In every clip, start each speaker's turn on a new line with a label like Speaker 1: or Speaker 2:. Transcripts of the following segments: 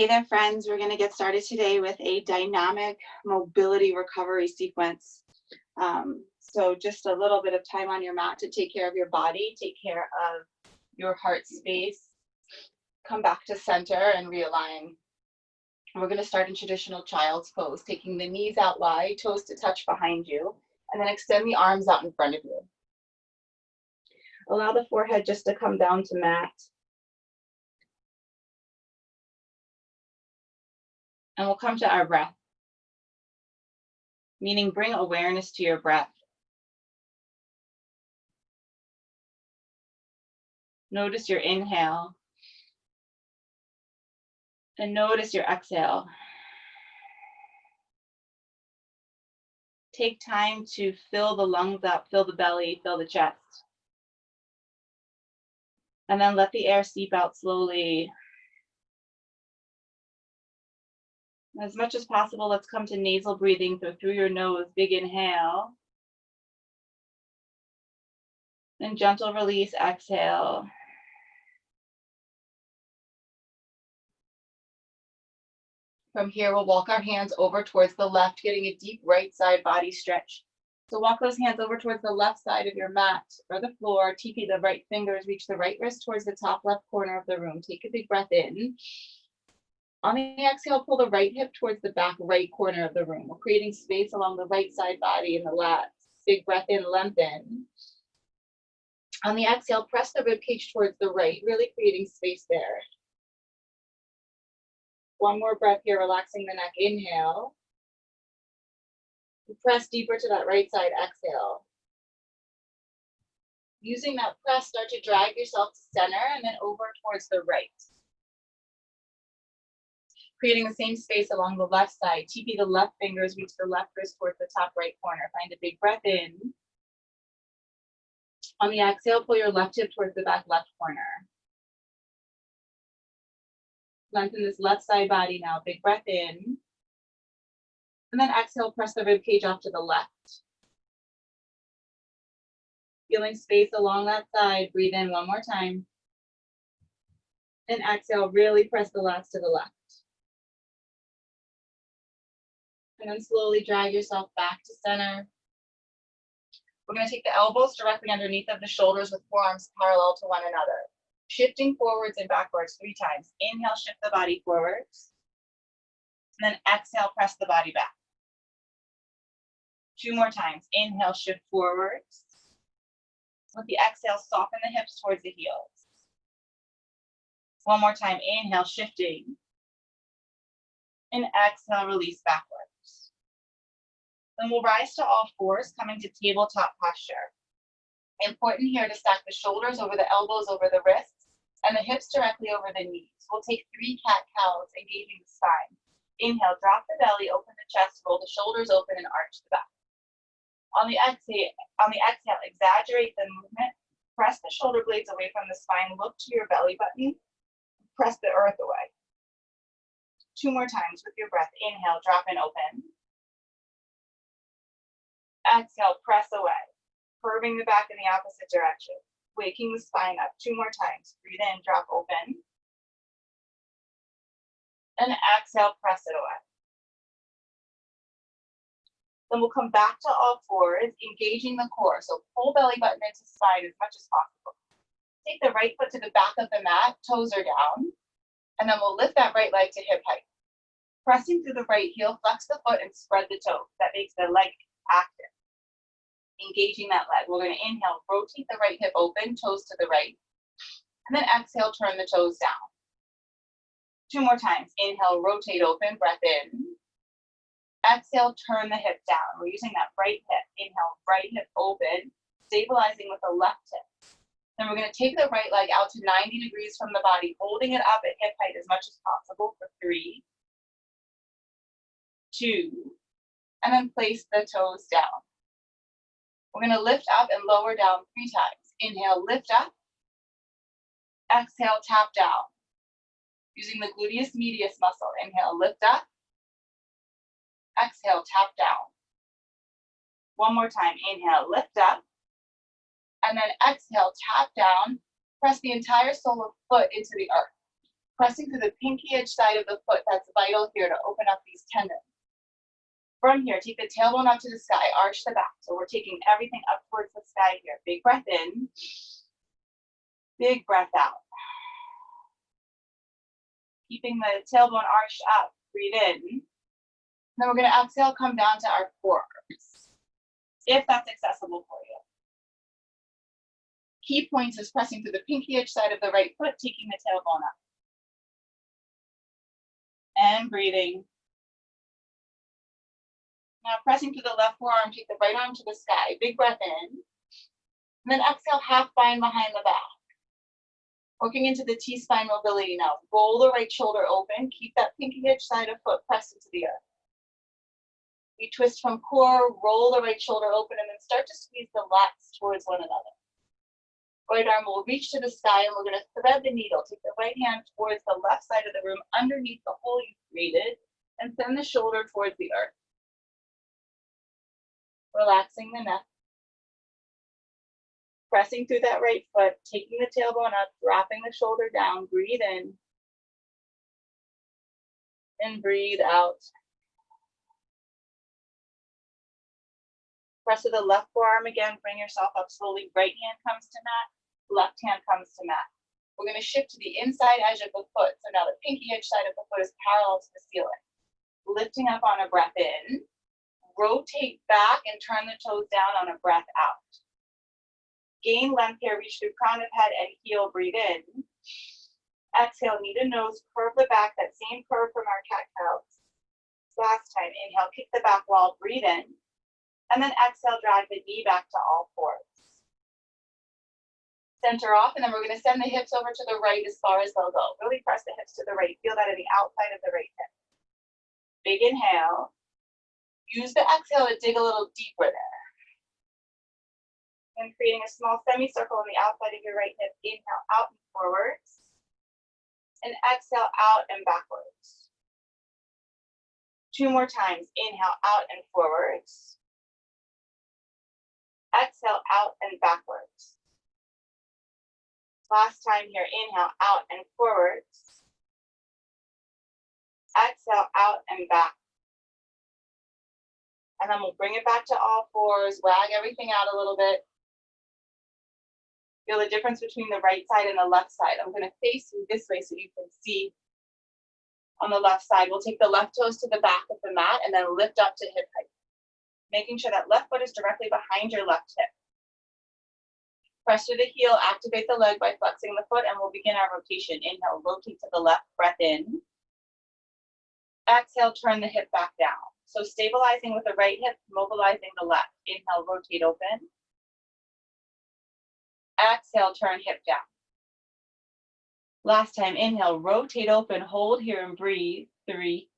Speaker 1: Hey there, friends. We're going to get started today with a dynamic mobility recovery sequence. So just a little bit of time on your mat to take care of your body, take care of your heart space, come back to center and realign. We're going to start in traditional child's pose, taking the knees out wide, toes to touch behind you, and then extend the arms out in front of you. Allow the forehead just to come down to mat. And we'll come to our breath, meaning bring awareness to your breath. Notice your inhale and notice your exhale. Take time to fill the lungs up, fill the belly, fill the chest. And then let the air seep out slowly. As much as possible, let's come to nasal breathing through your nose. Big inhale. Then gentle release, exhale. From here, we'll walk our hands over towards the left, getting a deep right side body stretch. So walk those hands over towards the left side of your mat or the floor. TP the right fingers, reach the right wrist towards the top left corner of the room. Take a big breath in. On the exhale, pull the right hip towards the back right corner of the room. We're creating space along the right side body and the lats. Big breath in, lengthen. On the exhale, press the ribcage towards the right, really creating space there. One more breath here, relaxing the neck. Inhale. Press deeper to that right side, exhale. Using that press, start to drag yourself to center and then over towards the right. Creating the same space along the left side. TP the left fingers, reach the left wrist towards the top right corner. Find a big breath in. On the exhale, pull your left hip towards the back left corner. Lengthen this left side body now. Big breath in. And then exhale, press the ribcage off to the left. Feeling space along that side. Breathe in one more time. And exhale, really press the lats to the left. And then slowly drag yourself back to center. We're going to take the elbows directly underneath of the shoulders with forearms parallel to one another. Shifting forwards and backwards 3 times. Inhale, shift the body forwards. And then exhale, press the body back. 2 more times. Inhale, shift forwards. With the exhale, soften the hips towards the heels. One more time. Inhale, shifting. And exhale, release backwards. Then we'll rise to all fours, coming to tabletop posture. Important here to stack the shoulders over the elbows, over the wrists, and the hips directly over the knees. We'll take 3 cat-cows, engaging the spine. Inhale, drop the belly, open the chest, roll the shoulders open, and arch the back. On the exhale, exaggerate the movement. Press the shoulder blades away from the spine. Look to your belly button. Press the earth away. 2 more times with your breath. Inhale, drop and open. Exhale, press away. Curving the back in the opposite direction. Waking the spine up. 2 more times. Breathe in, drop open. And exhale, press it away. Then we'll come back to all fours, engaging the core. So pull belly button into spine as much as possible. Take the right foot to the back of the mat, toes are down. And then we'll lift that right leg to hip height. Pressing through the right heel, flex the foot and spread the toes. That makes the leg active. Engaging that leg. We're going to inhale, rotate the right hip open, toes to the right. And then exhale, turn the toes down. 2 more times. Inhale, rotate open, breath in. Exhale, turn the hip down. We're using that right hip. Inhale, right hip open, stabilizing with the left hip. Then we're going to take the right leg out to 90 degrees from the body, holding it up at hip height as much as possible for 3, 2, and then place the toes down. We're going to lift up and lower down 3 times. Inhale, lift up. Exhale, tap down. Using the gluteus medius muscle. Inhale, lift up. Exhale, tap down. One more time. Inhale, lift up. And then exhale, tap down. Press the entire sole of foot into the earth. Pressing through the pinky edge side of the foot, that's vital here to open up these tendons. From here, take the tailbone up to the sky, arch the back. So we're taking everything up towards the sky here. Big breath in, big breath out. Keeping the tailbone arched up, breathe in. Then we're gonna exhale, come down to our forearms, if that's accessible for you. Key points is pressing through the pinky edge side of the right foot, taking the tailbone up. And breathing. Now pressing through the left forearm, take the right arm to the sky. Big breath in. And then exhale, half bind behind the back. Working into the T-spine mobility now. Roll the right shoulder open. Keep that pinky edge side of foot pressed into the earth. We twist from core, roll the right shoulder open, and then start to squeeze the lats towards one another. Right arm will reach to the sky, and we're going to thread the needle. Take the right hand towards the left side of the room, underneath the hole you created, and send the shoulder towards the earth. Relaxing the neck. Pressing through that right foot, taking the tailbone up, dropping the shoulder down. Breathe in. And breathe out. Press to the left forearm again. Bring yourself up slowly. Right hand comes to mat. Left hand comes to mat. We're going to shift to the inside edge of the foot. So now the pinky edge side of the foot is parallel to the ceiling. Lifting up on a breath in. Rotate back and turn the toes down on a breath out. Gain length here, reach through crown of head and heel, breathe in. Exhale, knee to nose, curve the back, that same curve from our cat-cows. Last time, inhale, kick the back wall, breathe in. And then exhale, drag the knee back to all fours. Center off, and then we're going to send the hips over to the right as far as they'll go. Really press the hips to the right. Feel that at the outside of the right hip. Big inhale. Use the exhale to dig a little deeper there. And creating a small semicircle on the outside of your right hip. Inhale out and forwards. And exhale out and backwards. 2 more times. Inhale out and forwards. Exhale out and backwards. Last time here. Inhale out and forwards. Exhale out and back. And then we'll bring it back to all fours, wag everything out a little bit. Feel the difference between the right side and the left side. I'm going to face you this way so you can see on the left side. We'll take the left toes to the back of the mat and then lift up to hip height. Making sure that left foot is directly behind your left hip. Press through the heel, activate the leg by flexing the foot, and we'll begin our rotation. Inhale, rotate to the left, breath in. Exhale, turn the hip back down. So stabilizing with the right hip, mobilizing the left. Inhale, rotate open. Exhale, turn hip down. Last time, inhale, rotate open, hold here and breathe. 3,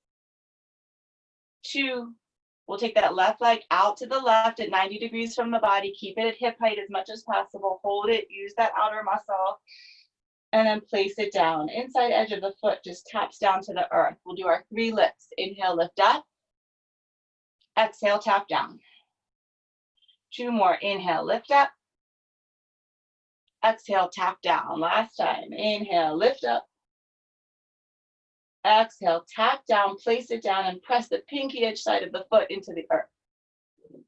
Speaker 1: 2. We'll take that left leg out to the left at 90 degrees from the body. Keep it at hip height as much as possible. Hold it, use that outer muscle, and then place it down. Inside edge of the foot just taps down to the earth. We'll do our 3 lifts. Inhale, lift up. Exhale, tap down. 2 more. Inhale, lift up. Exhale, tap down. Last time. Inhale, lift up. Exhale, tap down, place it down, and press the pinky edge side of the foot into the earth.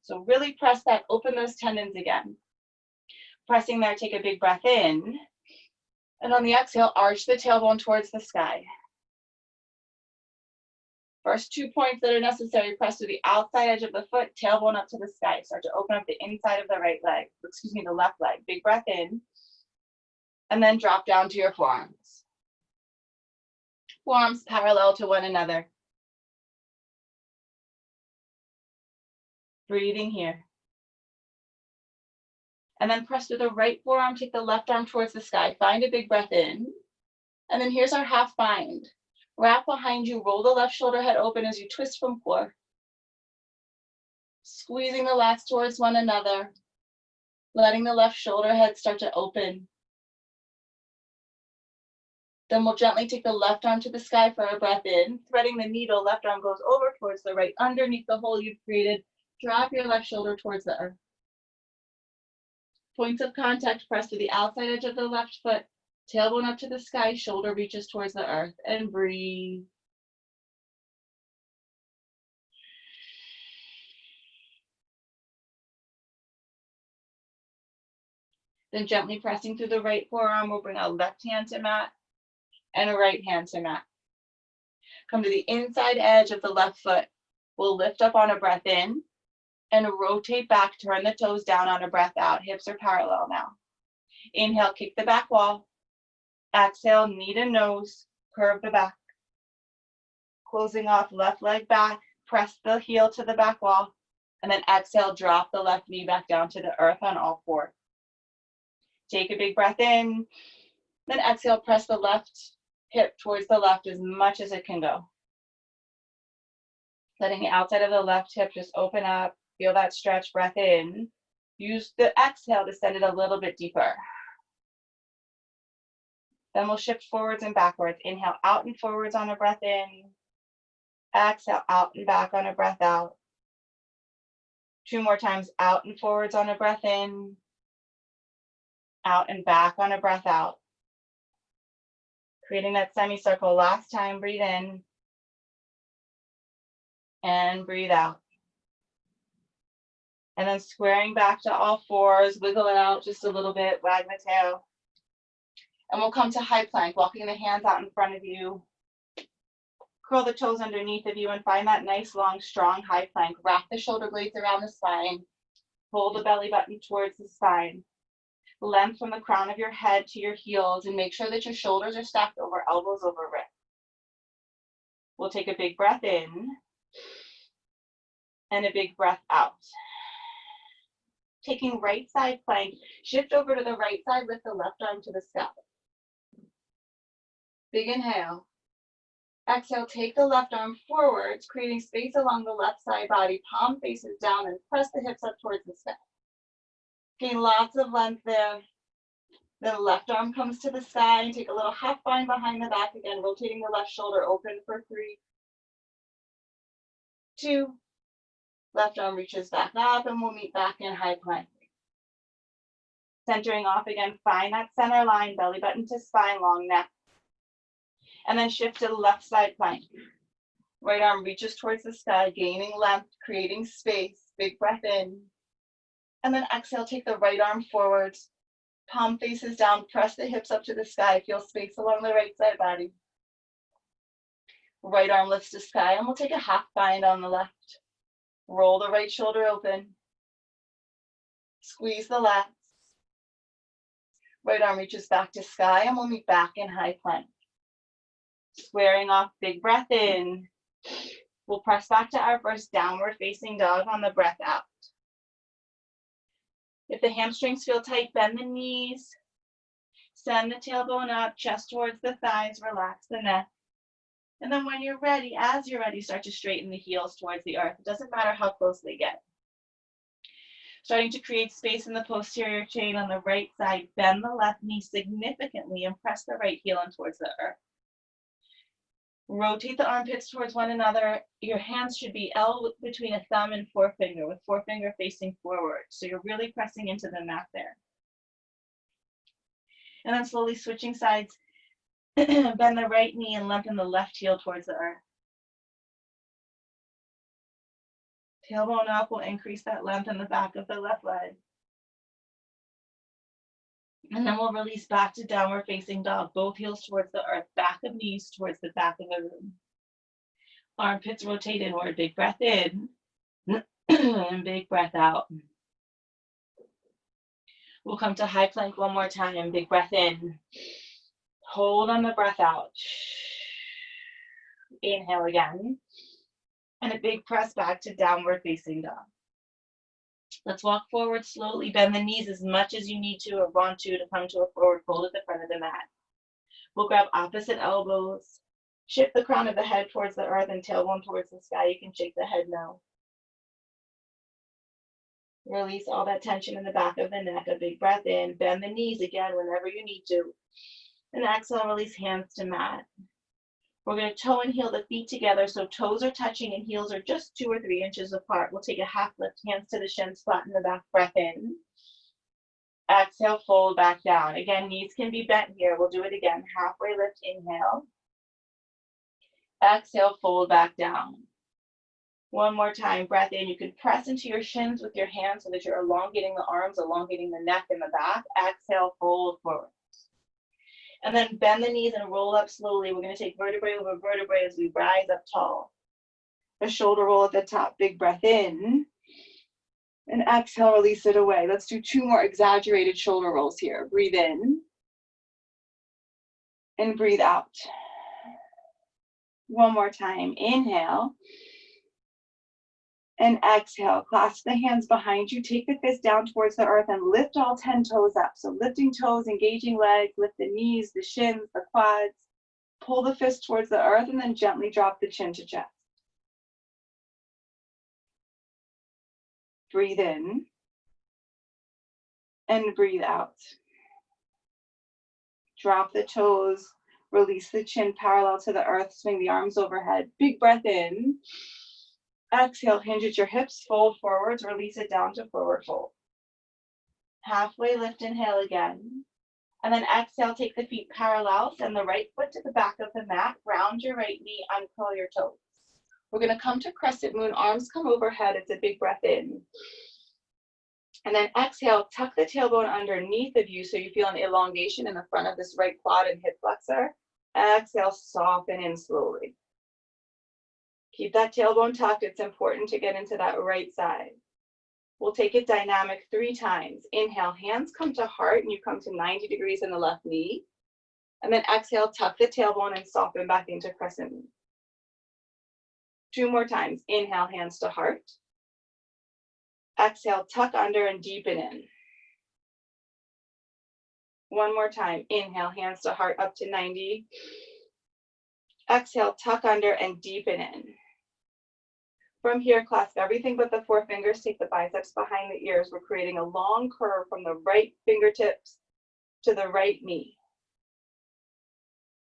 Speaker 1: So really press that, open those tendons again. Pressing there, take a big breath in. And on the exhale, arch the tailbone towards the sky. First 2 points that are necessary, press to the outside edge of the foot, tailbone up to the sky. Start to open up the inside of the right leg, the left leg. Big breath in. And then drop down to your forearms. Forearms parallel to one another. Breathing here. And then press to the right forearm, take the left arm towards the sky. Find a big breath in. And then here's our half bind. Wrap behind you, roll the left shoulder head open as you twist from core. Squeezing the lats towards one another. Letting the left shoulder head start to open. Then we'll gently take the left arm to the sky for a breath in. Threading the needle, left arm goes over towards the right, underneath the hole you've created. Drop your left shoulder towards the earth. Points of contact, press to the outside edge of the left foot. Tailbone up to the sky, shoulder reaches towards the earth, and breathe. Then gently pressing through the right forearm, we'll bring our left hand to mat and a right hand to mat. Come to the inside edge of the left foot. We'll lift up on a breath in and rotate back, turn the toes down on a breath out. Hips are parallel now. Inhale, kick the back wall. Exhale, knee to nose, curve the back. Closing off left leg back, press the heel to the back wall, and then exhale, drop the left knee back down to the earth on all fours. Take a big breath in, then exhale, press the left hip towards the left as much as it can go. Letting the outside of the left hip just open up, feel that stretch, breath in. Use the exhale to send it a little bit deeper. Then we'll shift forwards and backwards. Inhale out and forwards on a breath in. Exhale out and back on a breath out. 2 more times, out and forwards on a breath in. Out and back on a breath out. Creating that semicircle. Last time, breathe in. And breathe out. And then squaring back to all fours, wiggling out just a little bit, wag the tail. And we'll come to high plank, walking the hands out in front of you. Curl the toes underneath of you and find that nice, long, strong high plank. Wrap the shoulder blades around the spine. Pull the belly button towards the spine. Length from the crown of your head to your heels, and make sure that your shoulders are stacked over, elbows over wrists. We'll take a big breath in and a big breath out. Taking right side plank, shift over to the right side, lift the left arm to the sky. Big inhale. Exhale, take the left arm forwards, creating space along the left side body, palm faces down, and press the hips up towards the sky. Gain lots of length there. Then the left arm comes to the sky, and take a little half bind behind the back again, rotating the left shoulder open for 3, 2, left arm reaches back up, and we'll meet back in high plank. Centering off again, find that center line, belly button to spine, long neck. And then shift to the left side plank. Right arm reaches towards the sky, gaining length, creating space. Big breath in. And then exhale, take the right arm forwards. Palm faces down, press the hips up to the sky. Feel space along the right side body. Right arm lifts to sky, and we'll take a half bind on the left. Roll the right shoulder open. Squeeze the lats. Right arm reaches back to sky, and we'll meet back in high plank. Squaring off, big breath in. We'll press back to our first downward facing dog on the breath out. If the hamstrings feel tight, bend the knees. Send the tailbone up, chest towards the thighs, relax the neck. And then when you're ready, as you're ready, start to straighten the heels towards the earth. It doesn't matter how close they get. Starting to create space in the posterior chain on the right side, bend the left knee significantly and press the right heel in towards the earth. Rotate the armpits towards one another. Your hands should be L between a thumb and forefinger, with forefinger facing forward. So you're really pressing into the mat there. And then slowly switching sides, bend the right knee and lengthen the left heel towards the earth. Tailbone up will increase that length in the back of the left leg. And then we'll release back to downward facing dog, both heels towards the earth, back of knees towards the back of the room. Armpits rotate inward, big breath in, and big breath out. We'll come to high plank one more time, big breath in. Hold on the breath out. Inhale again. And a big press back to downward facing dog. Let's walk forward slowly. Bend the knees as much as you need to or want to come to a forward fold at the front of the mat. We'll grab opposite elbows. Shift the crown of the head towards the earth and tailbone towards the sky. You can shake the head no. Release all that tension in the back of the neck. A big breath in. Bend the knees again whenever you need to. And exhale, release hands to mat. We're going to toe and heel the feet together, so toes are touching and heels are just 2 or 3 inches apart. We'll take a half lift, hands to the shins, flatten the back, breath in. Exhale, fold back down. Again, knees can be bent here. We'll do it again. Halfway lift, inhale. Exhale, fold back down. One more time, breath in. You can press into your shins with your hands so that you're elongating the arms, elongating the neck and the back. Exhale, fold forward. And then bend the knees and roll up slowly. We're going to take vertebrae over vertebrae as we rise up tall. A shoulder roll at the top, big breath in. And exhale, release it away. Let's do 2 more exaggerated shoulder rolls here. Breathe in. And breathe out. One more time. Inhale. And exhale. Clasp the hands behind you. Take the fist down towards the earth and lift all 10 toes up. So lifting toes, engaging legs, lift the knees, the shins, the quads. Pull the fist towards the earth and then gently drop the chin to chest. Breathe in. And breathe out. Drop the toes. Release the chin parallel to the earth. Swing the arms overhead. Big breath in. Exhale, hinge at your hips, fold forwards, release it down to forward fold. Halfway lift, inhale again. And then exhale, take the feet parallel, send the right foot to the back of the mat, round your right knee, uncurl your toes. We're gonna come to crescent moon, arms come overhead, it's a big breath in. And then exhale, tuck the tailbone underneath of you so you feel an elongation in the front of this right quad and hip flexor. Exhale, soften in slowly. Keep that tailbone tucked. It's important to get into that right side. We'll take it dynamic 3 times. Inhale, hands come to heart and you come to 90 degrees in the left knee. And then exhale, tuck the tailbone and soften back into crescent moon. 2 more times. Inhale, hands to heart. Exhale, tuck under and deepen in. 1 more time. Inhale, hands to heart up to 90. Exhale, tuck under and deepen in. From here, clasp everything but the 4 fingers. Take the biceps behind the ears. We're creating a long curve from the right fingertips to the right knee.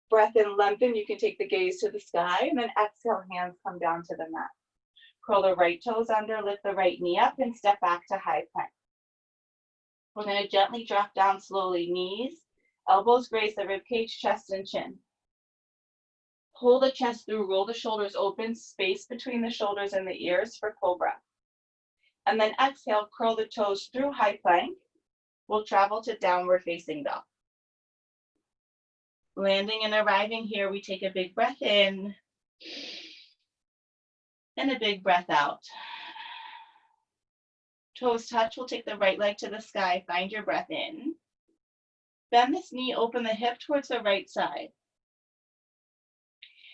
Speaker 1: Breath in, lengthen. You can take the gaze to the sky, and then exhale, hands come down to the mat. Curl the right toes under, lift the right knee up, and step back to high plank. We're going to gently drop down slowly. Knees, elbows grace the ribcage, chest, and chin. Pull the chest through, roll the shoulders open, space between the shoulders and the ears for cobra. And then exhale, curl the toes through high plank. We'll travel to downward facing dog. Landing and arriving here, we take a big breath in and a big breath out. Toes touch, we'll take the right leg to the sky, find your breath in. Bend this knee, open the hip towards the right side.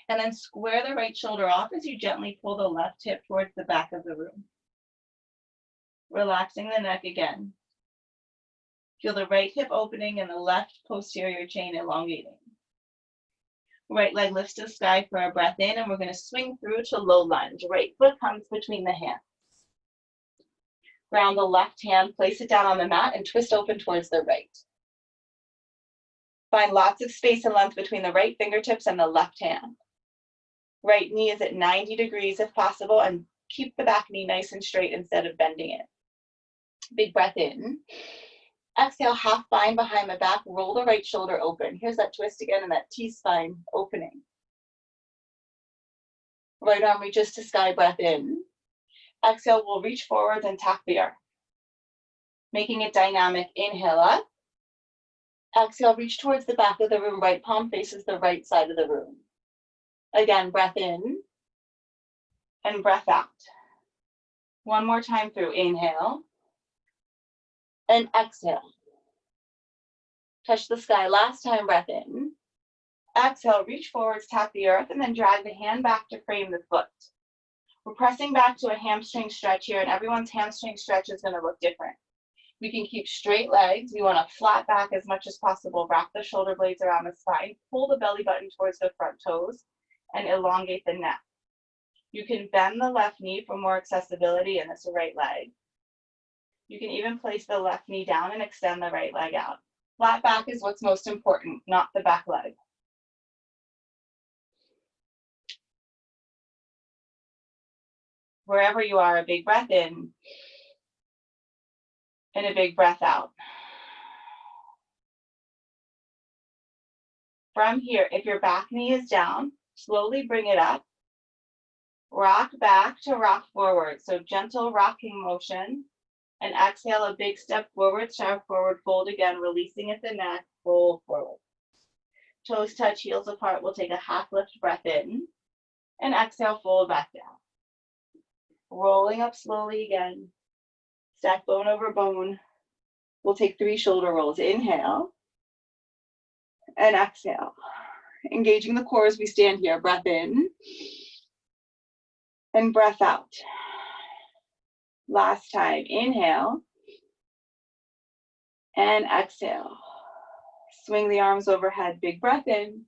Speaker 1: And then square the right shoulder off as you gently pull the left hip towards the back of the room. Relaxing the neck again. Feel the right hip opening and the left posterior chain elongating. Right leg lifts to the sky for a breath in, and we're going to swing through to low lunge. Right foot comes between the hands. Ground the left hand, place it down on the mat, and twist open towards the right. Find lots of space and length between the right fingertips and the left hand. Right knee is at 90 degrees if possible, and keep the back knee nice and straight instead of bending it. Big breath in. Exhale, half bind behind the back, roll the right shoulder open. Here's that twist again and that T-spine opening. Right arm reaches to sky, breath in. Exhale, we'll reach forward and tap the earth. Making it dynamic, inhale up. Exhale, reach towards the back of the room, right palm faces the right side of the room. Again, breath in and breath out. One more time through, inhale and exhale. Touch the sky, last time, breath in. Exhale, reach forwards, tap the earth, and then drag the hand back to frame the foot. We're pressing back to a hamstring stretch here, and everyone's hamstring stretch is going to look different. We can keep straight legs. We want to flat back as much as possible. Wrap the shoulder blades around the spine. Pull the belly button towards the front toes and elongate the neck. You can bend the left knee for more accessibility in this right leg. You can even place the left knee down and extend the right leg out. Flat back is what's most important, not the back leg. Wherever you are, a big breath in and a big breath out. From here, if your back knee is down, slowly bring it up. Rock back to rock forward. So gentle rocking motion. And exhale, a big step forward, sharp forward fold again, releasing at the neck, fold forward. Toes touch, heels apart. We'll take a half lift breath in. And exhale, fold back down. Rolling up slowly again. Stack bone over bone. We'll take 3 shoulder rolls. Inhale. And exhale. Engaging the core as we stand here. Breath in. And breath out. Last time. Inhale. And exhale. Swing the arms overhead. Big breath in.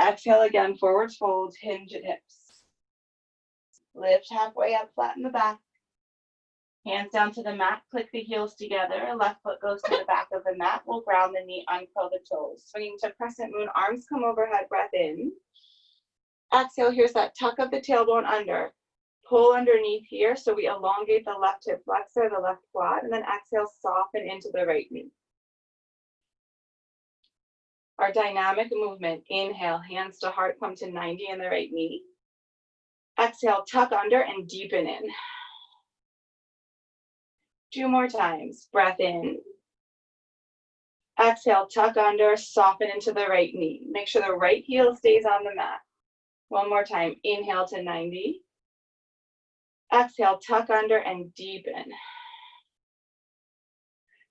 Speaker 1: Exhale again. Forwards fold. Hinge at hips. Lift halfway up. Flatten the back. Hands down to the mat. Click the heels together. Left foot goes to the back of the mat. We'll ground the knee. Uncurl the toes. Swinging to crescent moon. Arms come overhead. Breath in. Exhale. Here's that tuck of the tailbone under. Pull underneath here. So we elongate the left hip flexor, the left quad. And then exhale. Soften into the right knee. Our dynamic movement. Inhale, hands to heart, come to 90 in the right knee. Exhale, tuck under and deepen in. 2 more times. Breath in. Exhale, tuck under, soften into the right knee. Make sure the right heel stays on the mat. 1 more time. Inhale to 90. Exhale, tuck under and deepen.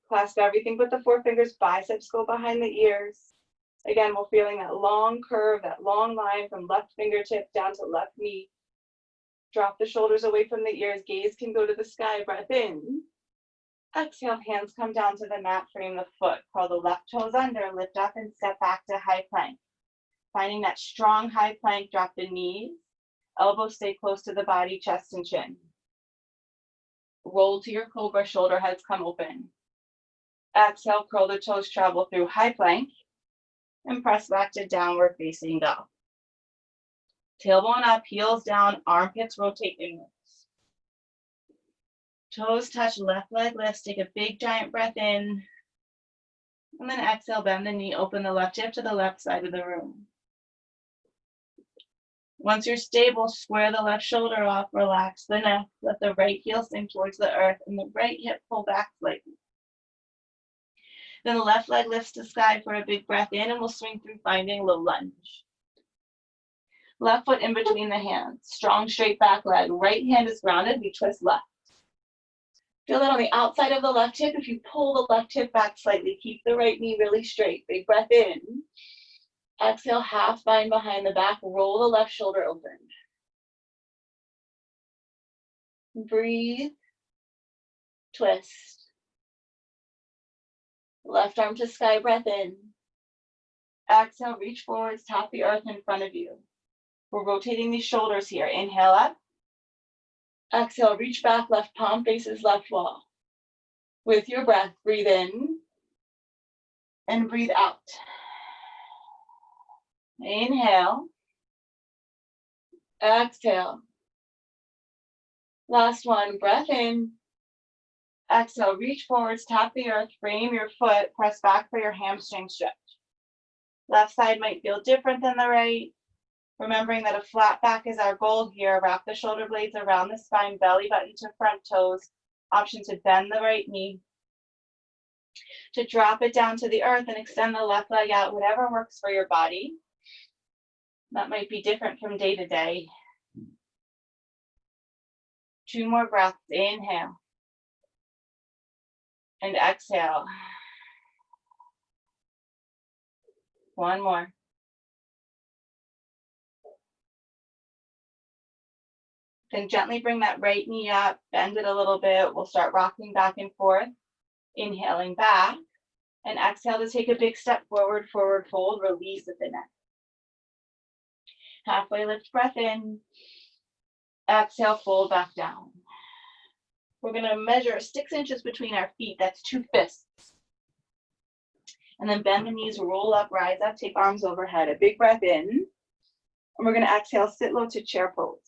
Speaker 1: Clasp everything but the 4 fingers. Biceps go behind the ears. Again, we're feeling that long curve, that long line from left fingertip down to left knee. Drop the shoulders away from the ears. Gaze can go to the sky. Breath in. Exhale, hands come down to the mat. Frame the foot. Curl the left toes under. Lift up and step back to high plank. Finding that strong high plank, drop the knees. Elbows stay close to the body, chest and chin. Roll to your cobra. Shoulder heads come open. Exhale, curl the toes, travel through high plank. And press back to downward facing dog. Tailbone up, heels down, armpits rotate inwards. Toes touch, left leg lifts. Take a big giant breath in. And then exhale, bend the knee, open the left hip to the left side of the room. Once you're stable, square the left shoulder off, relax the neck, let the right heel sink towards the earth, and the right hip pull back slightly. Then the left leg lifts to sky for a big breath in, and we'll swing through finding low lunge. Left foot in between the hands. Strong straight back leg. Right hand is grounded. We twist left. Feel that on the outside of the left hip. If you pull the left hip back slightly, keep the right knee really straight. Big breath in. Exhale, half spine behind the back. Roll the left shoulder open. Breathe. Twist. Left arm to sky, breath in. Exhale, reach forwards, tap the earth in front of you. We're rotating these shoulders here. Inhale up. Exhale, reach back, left palm faces left wall. With your breath, breathe in and breathe out. Inhale. Exhale. Last one, breath in. Exhale, reach forwards, tap the earth, frame your foot, press back for your hamstring stretch. Left side might feel different than the right. Remembering that a flat back is our goal here. Wrap the shoulder blades around the spine, belly button to front toes. Option to bend the right knee. To drop it down to the earth and extend the left leg out, whatever works for your body. That might be different from day to day. 2 more breaths. Inhale. And exhale. 1 more. Then gently bring that right knee up, bend it a little bit. We'll start rocking back and forth. Inhaling back. And exhale to take a big step forward, forward fold. Release at the neck. Halfway lift, breath in. Exhale, fold back down. We're going to measure 6 inches between our feet. That's 2 fists. And then bend the knees, roll up, rise up, take arms overhead. A big breath in. And we're going to exhale, sit low to chair pose.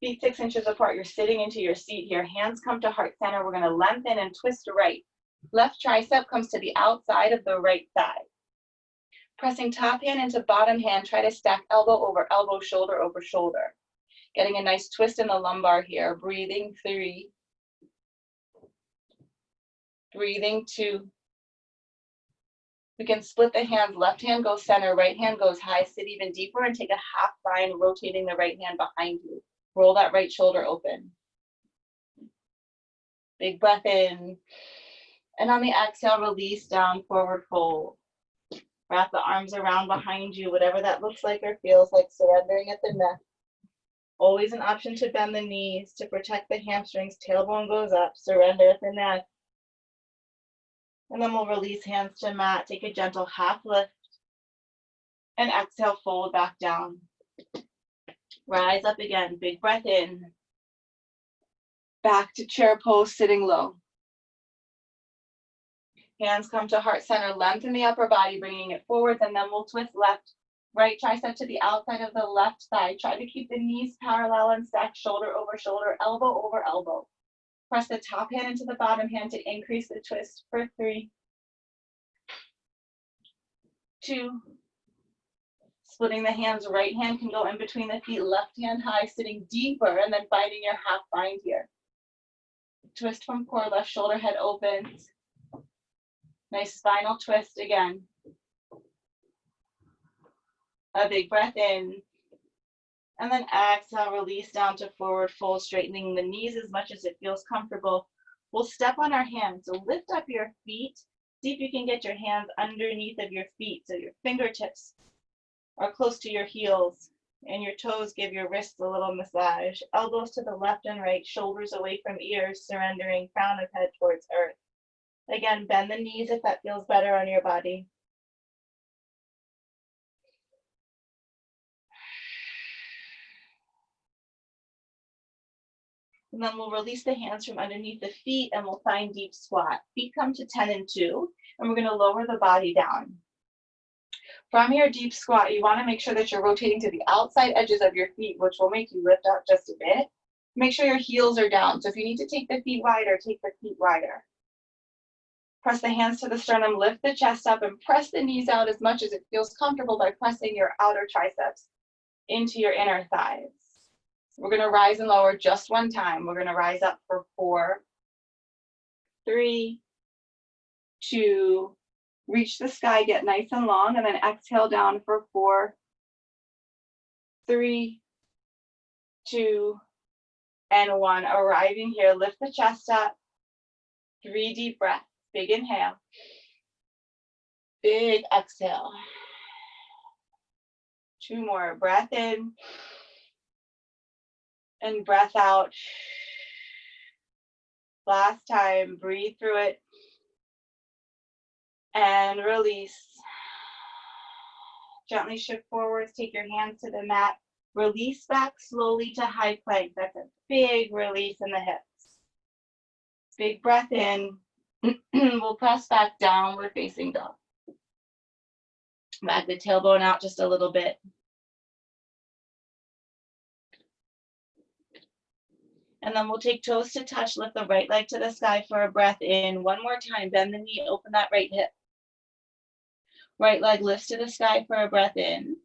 Speaker 1: Feet 6 inches apart. You're sitting into your seat here. Hands come to heart center. We're going to lengthen and twist right. Left tricep comes to the outside of the right thigh.
Speaker 2: Pressing top hand into bottom hand, try to stack elbow over elbow, shoulder over shoulder. Getting a nice twist in the lumbar here. Breathing 3. Breathing 2. We can split the hands. Left hand goes center, right hand goes high. Sit even deeper and take a half bind, rotating the right hand behind you. Roll that right shoulder open. Big breath in. And on the exhale, release down, forward fold. Wrap the arms around behind you, whatever that looks like or feels like, surrendering at the neck. Always an option to bend the knees to protect the hamstrings. Tailbone goes up, surrender at the neck. And then we'll release hands to mat. Take a gentle half lift. And exhale, fold back down. Rise up again, big breath in. Back to chair pose, sitting low. Hands come to heart center, lengthen the upper body, bringing it forwards, and then we'll twist left. Right tricep to the outside of the left thigh. Try to keep the knees parallel and stack shoulder over shoulder, elbow over elbow. Press the top hand into the bottom hand to increase the twist for 3, 2. Splitting the hands, right hand can go in between the feet, left hand high, sitting deeper, and then finding your half bind here. Twist from core, left shoulder head opens. Nice spinal twist again. A big breath in. And then exhale, release down to forward fold, straightening the knees as much as it feels comfortable. We'll step on our hands. So lift up your feet. See if you can get your hands underneath of your feet. So your fingertips are close to your heels. And your toes give your wrists a little massage. Elbows to the left and right, shoulders away from ears, surrendering crown of head towards earth. Again, bend the knees if that feels better on your body. And then we'll release the hands from underneath the feet and we'll find deep squat. Feet come to 10 and 2, and we're going to lower the body down. From your deep squat, you want to make sure that you're rotating to the outside edges of your feet, which will make you lift up just a bit. Make sure your heels are down. So if you need to take the feet wider, take the feet wider. Press the hands to the sternum, lift the chest up, and press the knees out as much as it feels comfortable by pressing your outer triceps into your inner thighs. We're going to rise and lower just one time. We're going to rise up for 4, 3, 2, reach the sky, get nice and long, and then exhale down for 4, 3, 2, and 1. Arriving here, lift the chest up. 3 deep breaths. Big inhale. Big exhale. 2 more. Breath in. And breath out. Last time. Breathe through it. And release. Gently shift forwards. Take your hands to the mat. Release back slowly to high plank. That's a big release in the hips. Big breath in. We'll press back, downward facing dog. Back the tailbone out just a little bit. And then we'll take toes to touch, lift the right leg to the sky for a breath in. One more time, bend the knee, open that right hip. Right leg lifts to the sky for a breath in.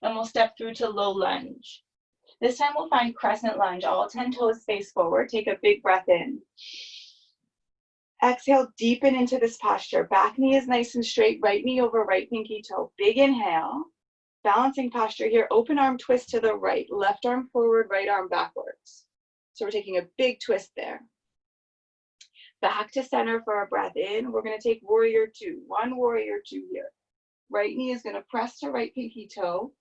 Speaker 2: And we'll step through to low lunge. This time we'll find crescent lunge, all 10 toes face forward. Take a big breath in. Exhale, deepen into this posture. Back knee is nice and straight, right knee over right pinky toe. Big inhale. Balancing posture here. Open arm twist to the right. Left arm forward, right arm backwards. So we're taking a big twist there. Back to center for a breath in. We're going to take warrior 2. 1 warrior 2 here. Right knee is going to press to right pinky toe.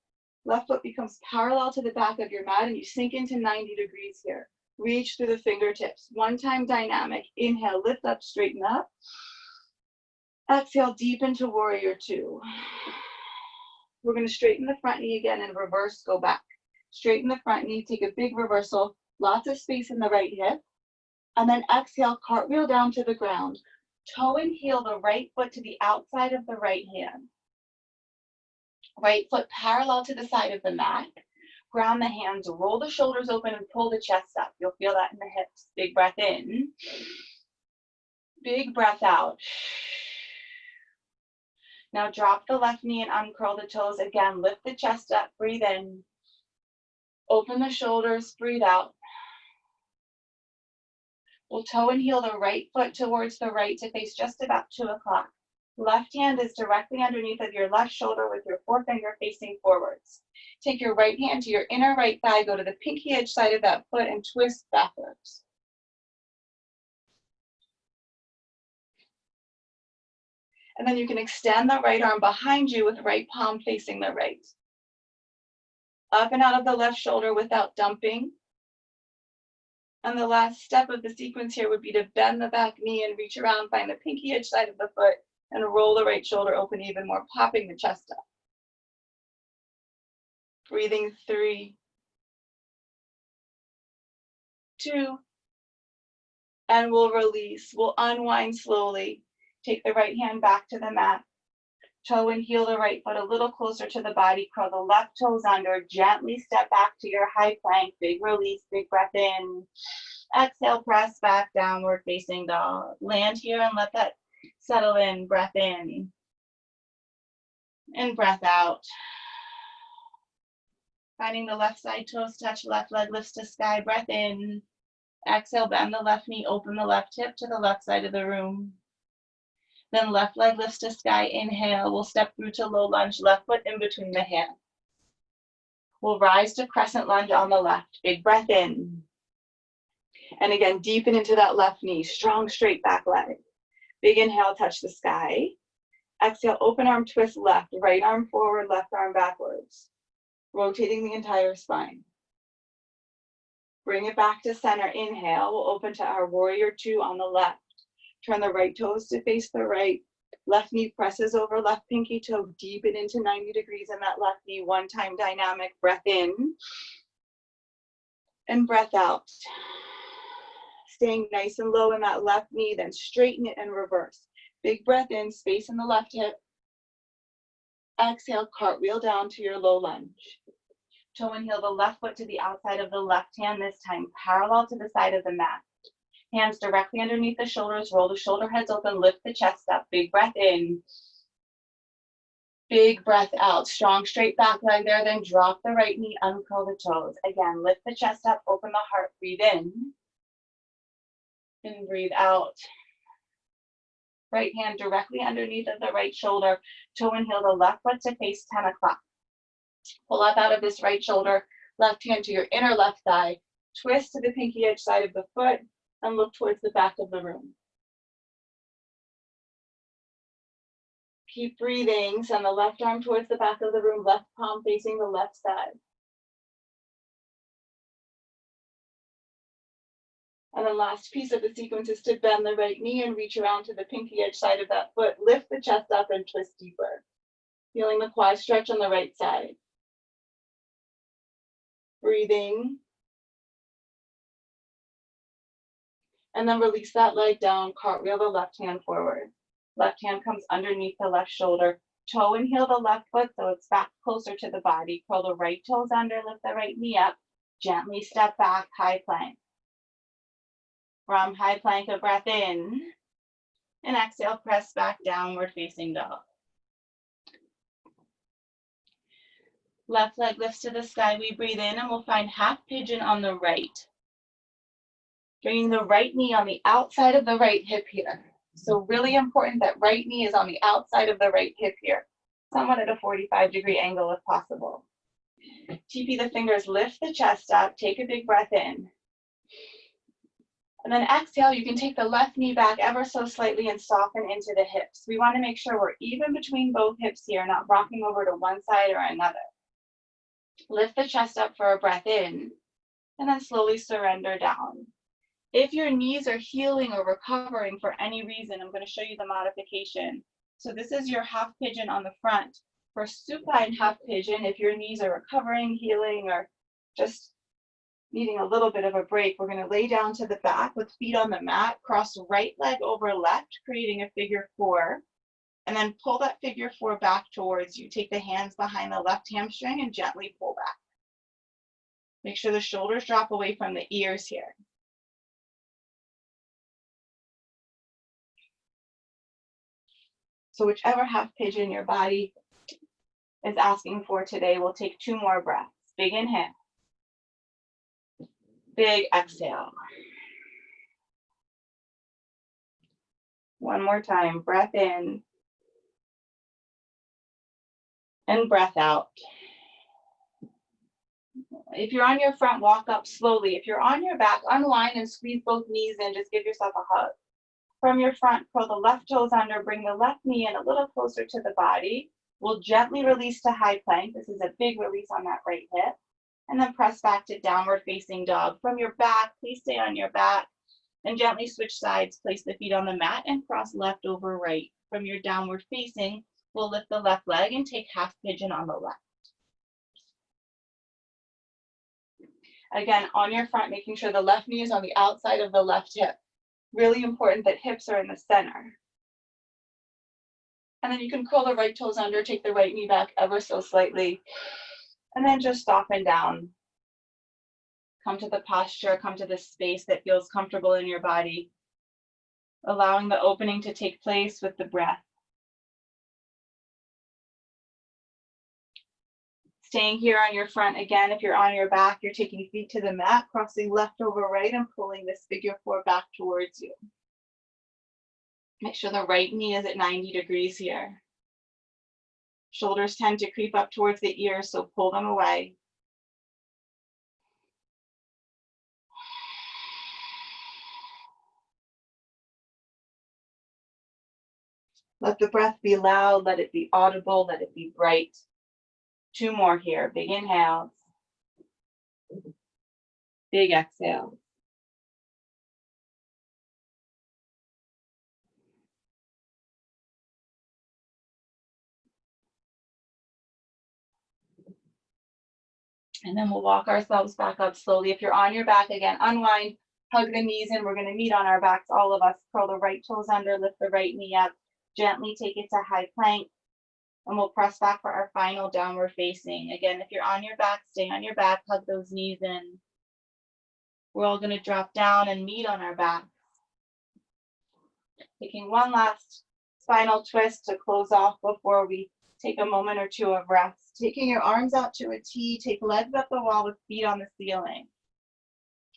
Speaker 2: Left foot becomes parallel to the back of your mat and you sink into 90 degrees here. Reach through the fingertips. One time dynamic. Inhale, lift up, straighten up. Exhale, deep into warrior 2. We're going to straighten the front knee again and reverse, go back. Straighten the front knee, take a big reversal. Lots of space in the right hip. And then exhale, cartwheel down to the ground. Toe and heel the right foot to the outside of the right hand. Right foot parallel to the side of the mat. Ground the hands, roll the shoulders open and pull the chest up. You'll feel that in the hips. Big breath in. Big breath out. Now drop the left knee and uncurl the toes. Again, lift the chest up, breathe in. Open the shoulders, breathe out. We'll toe and heel the right foot towards the right to face just about 2 o'clock. Left hand is directly underneath of your left shoulder with your forefinger facing forwards. Take your right hand to your inner right thigh, go to the pinky edge side of that foot and twist backwards. And then you can extend the right arm behind you with right palm facing the right. Up and out of the left shoulder without dumping. And the last step of the sequence here would be to bend the back knee and reach around, find the pinky edge side of the foot, and roll the right shoulder open even more, popping the chest up. Breathing 3, 2, and we'll release. We'll unwind slowly. Take the right hand back to the mat. Toe and heel the right foot a little closer to the body. Curl the left toes under. Gently step back to your high plank. Big release, big breath in. Exhale, press back, downward facing dog. Land here and let that settle in. Breath in. And breath out. Finding the left side toes touch, left leg lifts to sky. Breath in. Exhale, bend the left knee, open the left hip to the left side of the room. Then left leg lifts to sky. Inhale, we'll step through to low lunge, left foot in between the hands. We'll rise to crescent lunge on the left. Big breath in. And again, deepen into that left knee, strong straight back leg. Big inhale, touch the sky. Exhale, open arm twist left, right arm forward, left arm backwards. Rotating the entire spine. Bring it back to center. Inhale, we'll open to our warrior 2 on the left. Turn the right toes to face the right. Left knee presses over left pinky toe. Deepen into 90 degrees in that left knee. One time dynamic. Breath in. And breath out. Staying nice and low in that left knee. Then straighten it and reverse. Big breath in. Space in the left hip. Exhale. Cartwheel down to your low lunge. Toe and heel the left foot to the outside of the left hand. This time parallel to the side of the mat. Hands directly underneath the shoulders, roll the shoulder heads open, lift the chest up, big breath in. Big breath out, strong straight back leg there, then drop the right knee, uncurl the toes. Again, lift the chest up, open the heart, breathe in. And breathe out. Right hand directly underneath of the right shoulder, toe and heel the left foot to face 10 o'clock. Pull up out of this right shoulder, left hand to your inner left thigh, twist to the pinky edge side of the foot, and look towards the back of the room. Keep breathing. Send the left arm towards the back of the room, left palm facing the left side. And the last piece of the sequence is to bend the right knee and reach around to the pinky edge side of that foot. Lift the chest up and twist deeper. Feeling the quad stretch on the right side. Breathing. And then release that leg down, cartwheel the left hand forward. Left hand comes underneath the left shoulder. Toe and heel the left foot so it's back closer to the body. Curl the right toes under, lift the right knee up. Gently step back, high plank. From high plank, a breath in. And exhale, press back, downward facing dog. Left leg lifts to the sky, we breathe in and we'll find half pigeon on the right. Bringing the right knee on the outside of the right hip here. So really important that right knee is on the outside of the right hip here, somewhat at a 45-degree angle if possible. TP the fingers, lift the chest up, take a big breath in. And then exhale, you can take the left knee back ever so slightly and soften into the hips. We want to make sure we're even between both hips here, not rocking over to one side or another. Lift the chest up for a breath in, and then slowly surrender down. If your knees are healing or recovering for any reason, I'm going to show you the modification. So this is your half pigeon on the front. For supine half pigeon, if your knees are recovering, healing, or just needing a little bit of a break, we're going to lay down to the back with feet on the mat, cross right leg over left, creating a figure 4, and then pull that figure 4 back towards you. Take the hands behind the left hamstring and gently pull back. Make sure the shoulders drop away from the ears here. So whichever half pigeon your body is asking for today, we'll take 2 more breaths. Big inhale. Big exhale. One more time. Breath in and breath out. If you're on your front, walk up slowly. If you're on your back, unwind and squeeze both knees in. Just give yourself a hug. From your front, curl the left toes under, bring the left knee in a little closer to the body. We'll gently release to high plank. This is a big release on that right hip. And then press back to downward facing dog. From your back, please stay on your back and gently switch sides. Place the feet on the mat and cross left over right. From your downward facing, we'll lift the left leg and take half pigeon on the left. Again, on your front, making sure the left knee is on the outside of the left hip. Really important that hips are in the center. And then you can curl the right toes under, take the right knee back ever so slightly, and then just soften down. Come to the posture, come to the space that feels comfortable in your body, allowing the opening to take place with the breath. Staying here on your front, again, if you're on your back, you're taking feet to the mat, crossing left over right and pulling this figure 4 back towards you. Make sure the right knee is at 90 degrees here. Shoulders tend to creep up towards the ears, so pull them away. Let the breath be loud, let it be audible, let it be bright. 2 more here. Big inhales. Big exhales. And then we'll walk ourselves back up slowly. If you're on your back again, unwind, hug the knees in. We're going to meet on our backs, all of us. Curl the right toes under, lift the right knee up. Gently take it to high plank. And we'll press back for our final downward facing. Again, if you're on your back, stay on your back, hug those knees in. We're all going to drop down and meet on our backs. Taking one last spinal twist to close off before we take a moment or 2 of rest. Taking your arms out to a T, take legs up the wall with feet on the ceiling.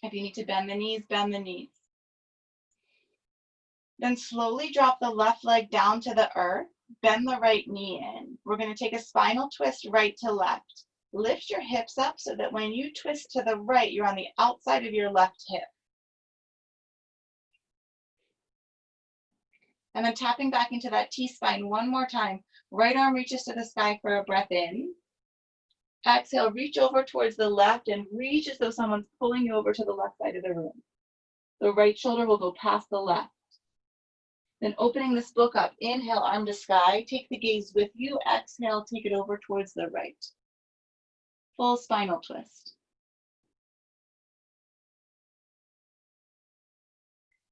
Speaker 2: If you need to bend the knees, bend the knees. Then slowly drop the left leg down to the earth. Bend the right knee in. We're going to take a spinal twist right to left. Lift your hips up so that when you twist to the right, you're on the outside of your left hip. And then tapping back into that T-spine one more time. Right arm reaches to the sky for a breath in. Exhale, reach over towards the left and reach as though someone's pulling you over to the left side of the room. The right shoulder will go past the left. Then opening this book up, inhale, arm to sky, take the gaze with you, exhale, take it over towards the right. Full spinal twist.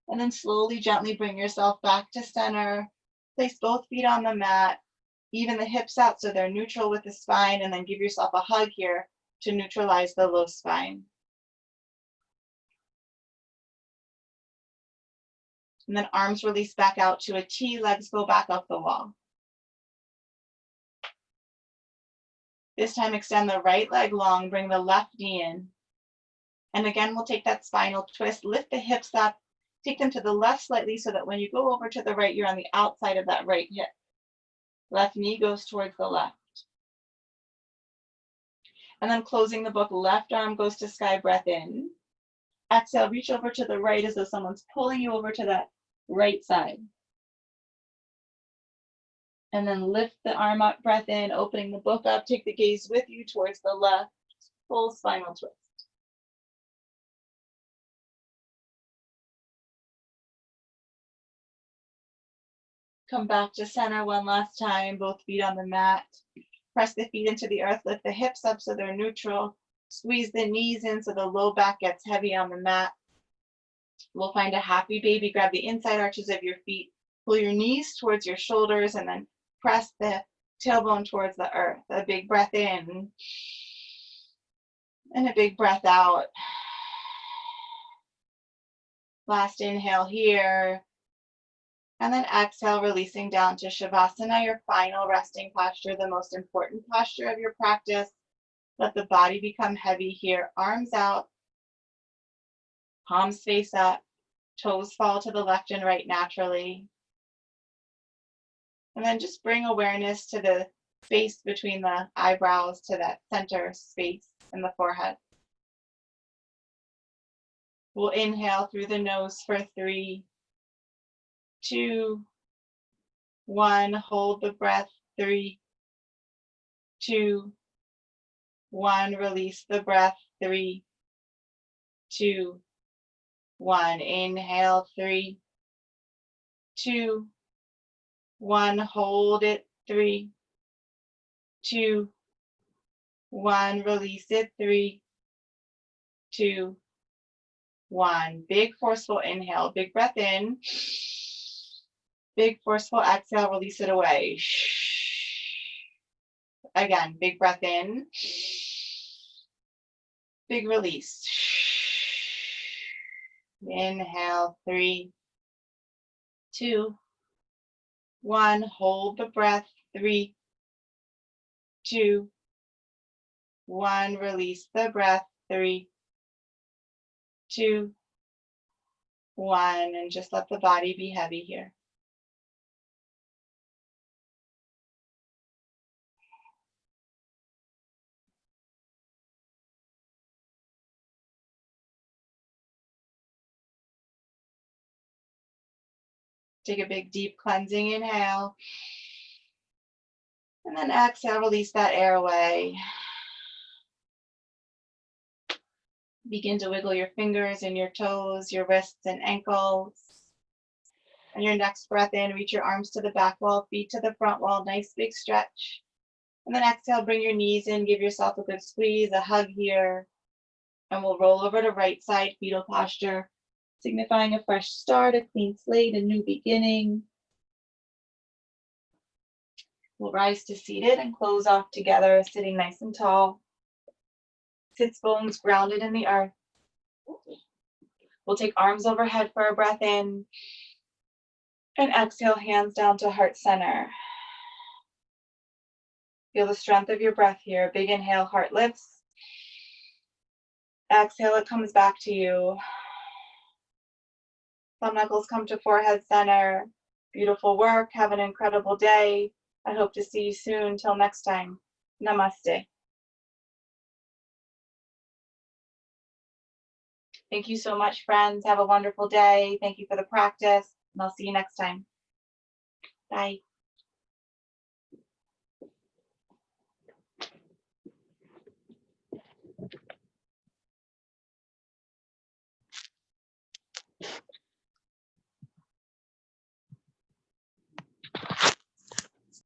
Speaker 2: And then slowly, gently bring yourself back to center. Place both feet on the mat, even the hips out so they're neutral with the spine, and then give yourself a hug here to neutralize the low spine. And then arms release back out to a T, legs go back up the wall. This time extend the right leg long, bring the left knee in. And again, we'll take that spinal twist, lift the hips up, take them to the left slightly so that when you go over to the right, you're on the outside of that right hip. Left knee goes towards the left. And then closing the book, left arm goes to sky, breath in. Exhale, reach over to the right as though someone's pulling you over to that right side. And then lift the arm up, breath in, opening the book up, take the gaze with you towards the left, full spinal twist. Come back to center one last time, both feet on the mat. Press the feet into the earth, lift the hips up so they're neutral. Squeeze the knees in so the low back gets heavy on the mat. We'll find a happy baby. Grab the inside arches of your feet. Pull your knees towards your shoulders and then press the tailbone towards the earth. A big breath in and a big breath out. Last inhale here. And then exhale, releasing down to Shavasana, your final resting posture, the most important posture of your practice. Let the body become heavy here. Arms out, palms face up, toes fall to the left and right naturally. And then just bring awareness to the space between the eyebrows, to that center space in the forehead. We'll inhale through the nose for 3, 2, 1. Hold the breath. 3, 2, 1. Release the breath. 3, 2, 1. Inhale. 3, 2, 1. Hold it. 3, 2, 1. Release it. 3, 2, 1. Big forceful inhale. Big breath in. Big forceful exhale. Release it away. Again, big breath in. Big release. Inhale. 3, 2, 1. Hold the breath. 3, 2, 1. Release the breath. 3, 2, 1. And just let the body be heavy here. Take a big deep cleansing inhale. And then exhale, release that air away. Begin to wiggle your fingers and your toes, your wrists and ankles. And your next breath in, reach your arms to the back wall, feet to the front wall, nice big stretch. And then exhale, bring your knees in, give yourself a good squeeze, a hug here. And we'll roll over to right side, fetal posture, signifying a fresh start, a clean slate, a new beginning. We'll rise to seated and close off together, sitting nice and tall. Sits bones grounded in the earth. We'll take arms overhead for a breath in. And exhale, hands down to heart center. Feel the strength of your breath here. Big inhale, heart lifts. Exhale, it comes back to you. Thumb knuckles come to forehead center. Beautiful work. Have an incredible day. I hope to see you soon. Till next time. Namaste. Thank you so much, friends. Have a wonderful day. Thank you for the practice, and I'll see you next time. Bye.